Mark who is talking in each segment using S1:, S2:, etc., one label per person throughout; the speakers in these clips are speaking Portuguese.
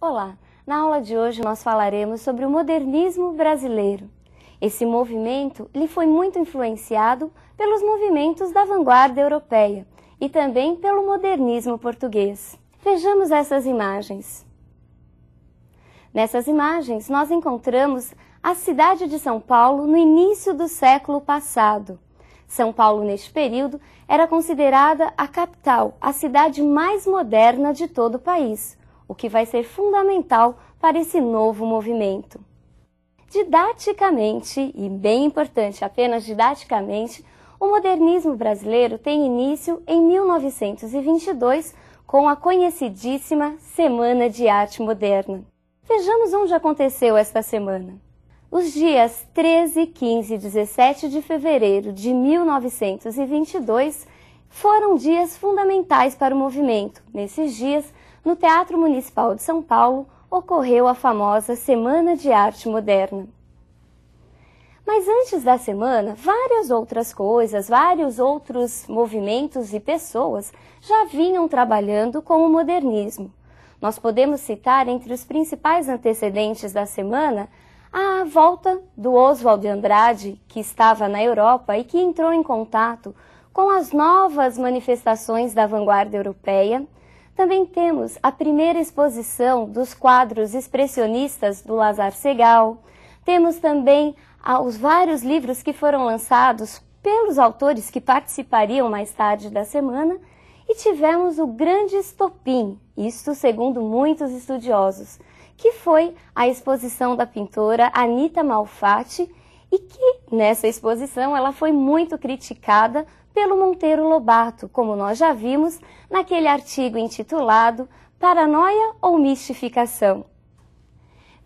S1: Olá! Na aula de hoje nós falaremos sobre o modernismo brasileiro. Esse movimento ele foi muito influenciado pelos movimentos da vanguarda europeia e também pelo modernismo português. Vejamos essas imagens. Nessas imagens nós encontramos a cidade de São Paulo no início do século passado. São Paulo, neste período, era considerada a capital, a cidade mais moderna de todo o país, o que vai ser fundamental para esse novo movimento. Didaticamente, e bem importante apenas didaticamente, o modernismo brasileiro tem início em 1922 com a conhecidíssima Semana de Arte Moderna. Vejamos onde aconteceu esta semana. Os dias 13, 15 e 17 de fevereiro de 1922 foram dias fundamentais para o movimento. Nesses dias, no Teatro Municipal de São Paulo, ocorreu a famosa Semana de Arte Moderna. Mas antes da semana, várias outras coisas, vários outros movimentos e pessoas já vinham trabalhando com o modernismo. Nós podemos citar entre os principais antecedentes da semana a volta do Oswald de Andrade, que estava na Europa e que entrou em contato com as novas manifestações da vanguarda europeia. Também temos a primeira exposição dos quadros expressionistas do Lazar Segal. Temos também os vários livros que foram lançados pelos autores que participariam mais tarde da semana. E tivemos o grande estopim, isto segundo muitos estudiosos, que foi a exposição da pintora Anita Malfatti e que, nessa exposição, ela foi muito criticada pelo Monteiro Lobato, como nós já vimos naquele artigo intitulado Paranoia ou Mistificação.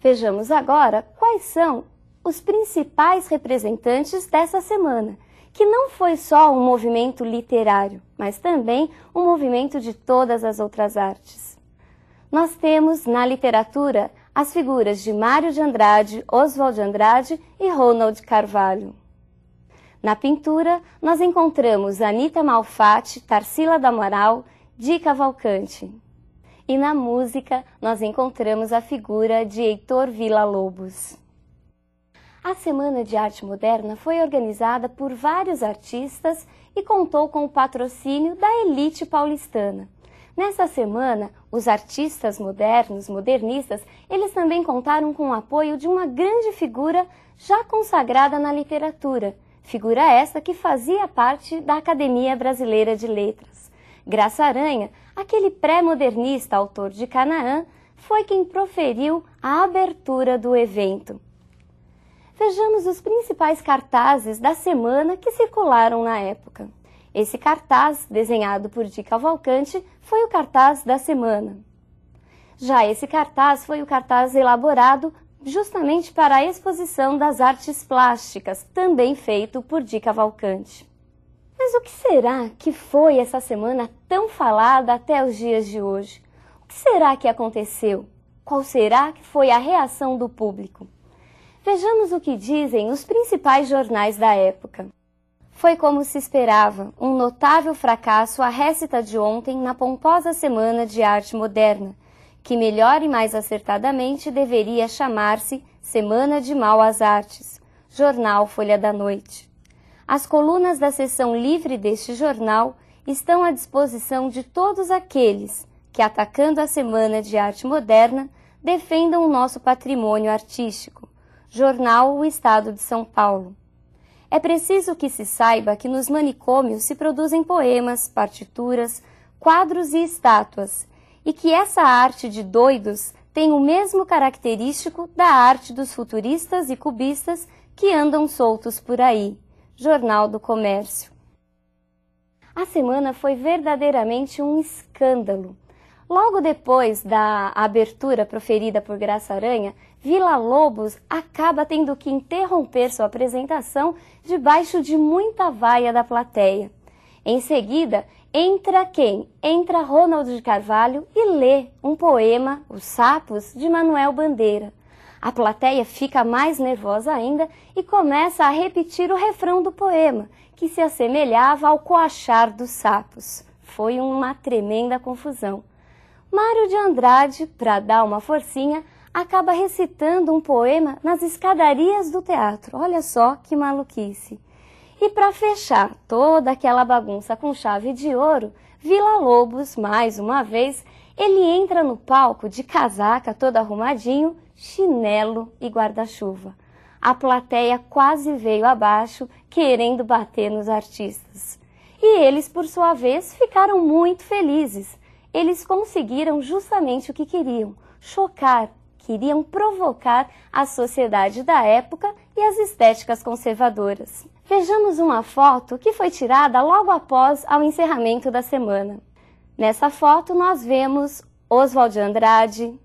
S1: Vejamos agora quais são os principais representantes dessa semana, que não foi só um movimento literário, mas também um movimento de todas as outras artes. Nós temos na literatura as figuras de Mário de Andrade, Oswald de Andrade e Ronald Carvalho. Na pintura, nós encontramos Anita Malfatti, Tarsila do Amaral, Di Cavalcanti. E na música, nós encontramos a figura de Heitor Villa-Lobos. A Semana de Arte Moderna foi organizada por vários artistas e contou com o patrocínio da elite paulistana. Nessa semana, os artistas modernistas, eles também contaram com o apoio de uma grande figura já consagrada na literatura, figura essa que fazia parte da Academia Brasileira de Letras. Graça Aranha, aquele pré-modernista autor de Canaã, foi quem proferiu a abertura do evento. Vejamos os principais cartazes da semana que circularam na época. Esse cartaz, desenhado por Di Cavalcanti, foi o cartaz da semana. Já esse cartaz foi o cartaz elaborado justamente para a exposição das artes plásticas, também feito por Di Cavalcanti. Mas o que será que foi essa semana tão falada até os dias de hoje? O que será que aconteceu? Qual será que foi a reação do público? Vejamos o que dizem os principais jornais da época. Foi como se esperava, um notável fracasso a récita de ontem na pomposa Semana de Arte Moderna, que melhor e mais acertadamente deveria chamar-se Semana de Mal às Artes, Jornal Folha da Noite. As colunas da seção livre deste jornal estão à disposição de todos aqueles que, atacando a Semana de Arte Moderna, defendam o nosso patrimônio artístico. Jornal O Estado de São Paulo. É preciso que se saiba que nos manicômios se produzem poemas, partituras, quadros e estátuas, e que essa arte de doidos tem o mesmo característico da arte dos futuristas e cubistas que andam soltos por aí. Jornal do Comércio. A semana foi verdadeiramente um escândalo. Logo depois da abertura proferida por Graça Aranha, Villa-Lobos acaba tendo que interromper sua apresentação debaixo de muita vaia da plateia. Em seguida, entra quem? Entra Ronald de Carvalho e lê um poema, Os Sapos, de Manuel Bandeira. A plateia fica mais nervosa ainda e começa a repetir o refrão do poema, que se assemelhava ao coachar dos sapos. Foi uma tremenda confusão. Mário de Andrade, para dar uma forcinha, acaba recitando um poema nas escadarias do teatro. Olha só que maluquice. E para fechar toda aquela bagunça com chave de ouro, Villa-Lobos, mais uma vez, ele entra no palco de casaca todo arrumadinho, chinelo e guarda-chuva. A plateia quase veio abaixo, querendo bater nos artistas. E eles, por sua vez, ficaram muito felizes. Eles conseguiram justamente o que queriam, chocar, queriam provocar a sociedade da época e as estéticas conservadoras. Vejamos uma foto que foi tirada logo após ao encerramento da semana. Nessa foto nós vemos Oswald de Andrade,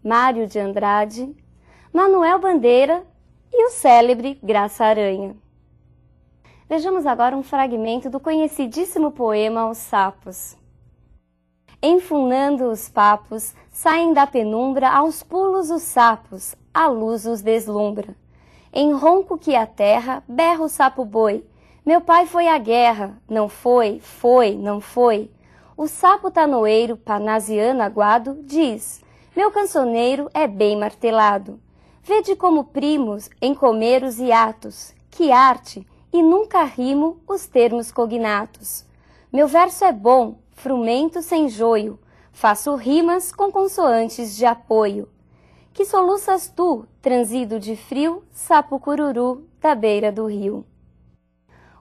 S1: Mário de Andrade, Manuel Bandeira e o célebre Graça Aranha. Vejamos agora um fragmento do conhecidíssimo poema Os Sapos. Enfunando os papos, saem da penumbra aos pulos os sapos, a luz os deslumbra. Em ronco que a terra, berra o sapo boi. Meu pai foi à guerra, não foi, foi, não foi. O sapo tanoeiro, parnasiano aguado, diz, meu cancioneiro é bem martelado. Vede como primos em comer os hiatos, que arte, e nunca rimo os termos cognatos. Meu verso é bom, frumento sem joio, faço rimas com consoantes de apoio. Que soluças tu, transido de frio, sapo cururu da beira do rio.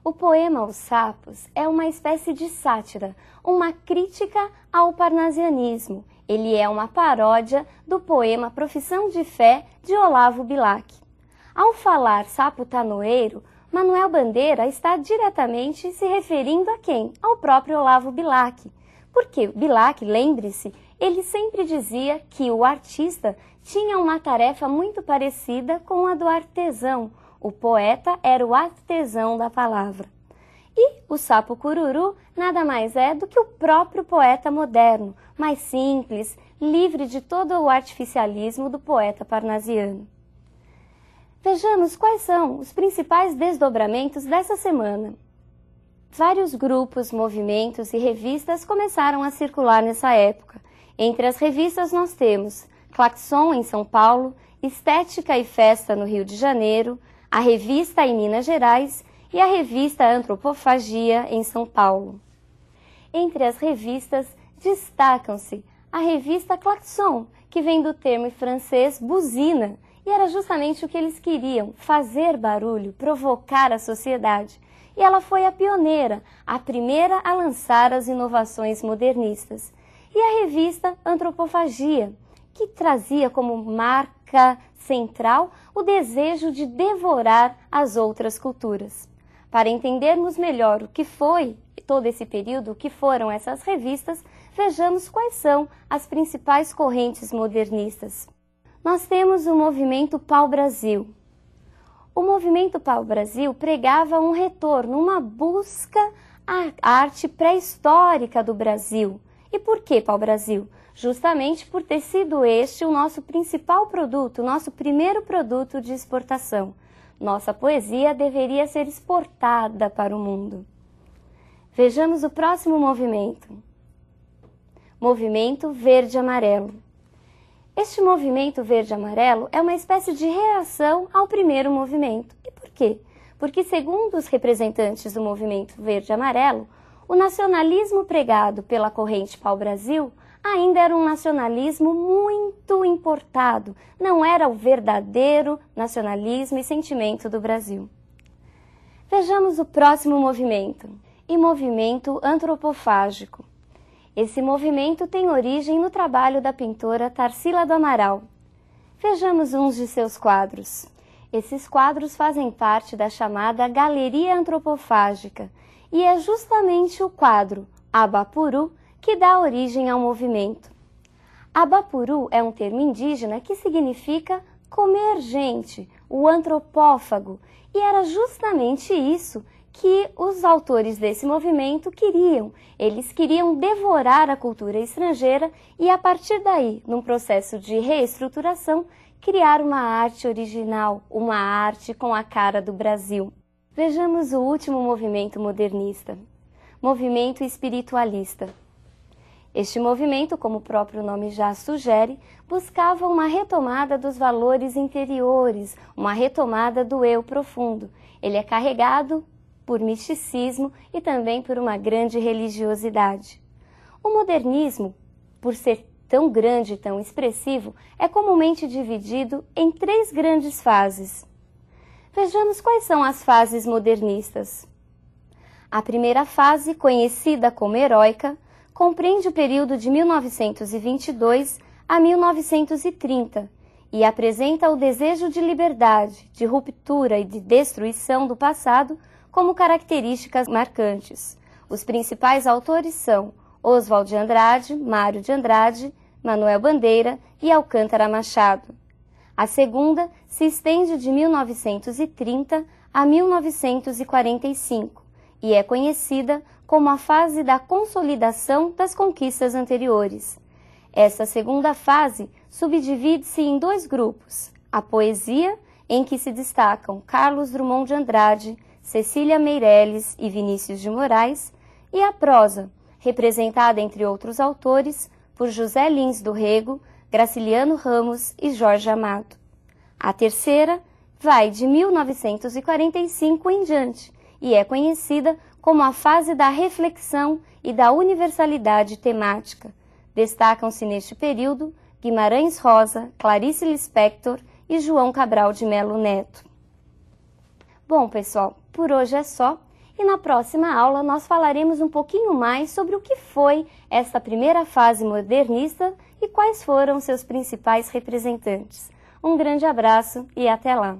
S1: O poema Os Sapos é uma espécie de sátira, uma crítica ao parnasianismo. Ele é uma paródia do poema Profissão de Fé de Olavo Bilac. Ao falar sapo tanoeiro, Manuel Bandeira está diretamente se referindo a quem? Ao próprio Olavo Bilac. Porque Bilac, lembre-se, ele sempre dizia que o artista tinha uma tarefa muito parecida com a do artesão. O poeta era o artesão da palavra. E o sapo cururu nada mais é do que o próprio poeta moderno, mais simples, livre de todo o artificialismo do poeta parnasiano. Vejamos quais são os principais desdobramentos dessa semana. Vários grupos, movimentos e revistas começaram a circular nessa época. Entre as revistas nós temos Claxon em São Paulo, Estética e Festa no Rio de Janeiro, a Revista em Minas Gerais e a Revista Antropofagia em São Paulo. Entre as revistas destacam-se a Revista Claxon, que vem do termo em francês buzina, e era justamente o que eles queriam, fazer barulho, provocar a sociedade. E ela foi a pioneira, a primeira a lançar as inovações modernistas. E a revista Antropofagia, que trazia como marca central o desejo de devorar as outras culturas. Para entendermos melhor o que foi todo esse período, o que foram essas revistas, vejamos quais são as principais correntes modernistas. Nós temos o movimento Pau-Brasil. O movimento Pau-Brasil pregava um retorno, uma busca à arte pré-histórica do Brasil. E por que Pau-Brasil? Justamente por ter sido este o nosso principal produto, o nosso primeiro produto de exportação. Nossa poesia deveria ser exportada para o mundo. Vejamos o próximo movimento. Movimento Verde-Amarelo. Este movimento verde-amarelo é uma espécie de reação ao primeiro movimento. E por quê? Porque, segundo os representantes do movimento verde-amarelo, o nacionalismo pregado pela corrente Pau-Brasil ainda era um nacionalismo muito importado, não era o verdadeiro nacionalismo e sentimento do Brasil. Vejamos o próximo movimento, o movimento antropofágico. Esse movimento tem origem no trabalho da pintora Tarsila do Amaral. Vejamos uns de seus quadros. Esses quadros fazem parte da chamada Galeria Antropofágica e é justamente o quadro Abapuru que dá origem ao movimento. Abapuru é um termo indígena que significa comer gente, o antropófago, e era justamente isso que os autores desse movimento queriam. Eles queriam devorar a cultura estrangeira e, a partir daí, num processo de reestruturação, criar uma arte original, uma arte com a cara do Brasil. Vejamos o último movimento modernista, movimento espiritualista. Este movimento, como o próprio nome já sugere, buscava uma retomada dos valores interiores, uma retomada do eu profundo. Ele é carregado por misticismo e também por uma grande religiosidade. O modernismo, por ser tão grande e tão expressivo, é comumente dividido em 3 grandes fases. Vejamos quais são as fases modernistas. A primeira fase, conhecida como heróica, compreende o período de 1922 a 1930 e apresenta o desejo de liberdade, de ruptura e de destruição do passado como características marcantes. Os principais autores são Oswald de Andrade, Mário de Andrade, Manuel Bandeira e Alcântara Machado. A segunda se estende de 1930 a 1945 e é conhecida como a fase da consolidação das conquistas anteriores. Essa segunda fase subdivide-se em 2 grupos: a poesia, em que se destacam Carlos Drummond de Andrade, Cecília Meirelles e Vinícius de Moraes, e a prosa, representada, entre outros autores, por José Lins do Rego, Graciliano Ramos e Jorge Amado. A terceira vai de 1945 em diante e é conhecida como a fase da reflexão e da universalidade temática. Destacam-se neste período Guimarães Rosa, Clarice Lispector e João Cabral de Melo Neto. Bom, pessoal, por hoje é só. E na próxima aula nós falaremos um pouquinho mais sobre o que foi esta primeira fase modernista e quais foram seus principais representantes. Um grande abraço e até lá!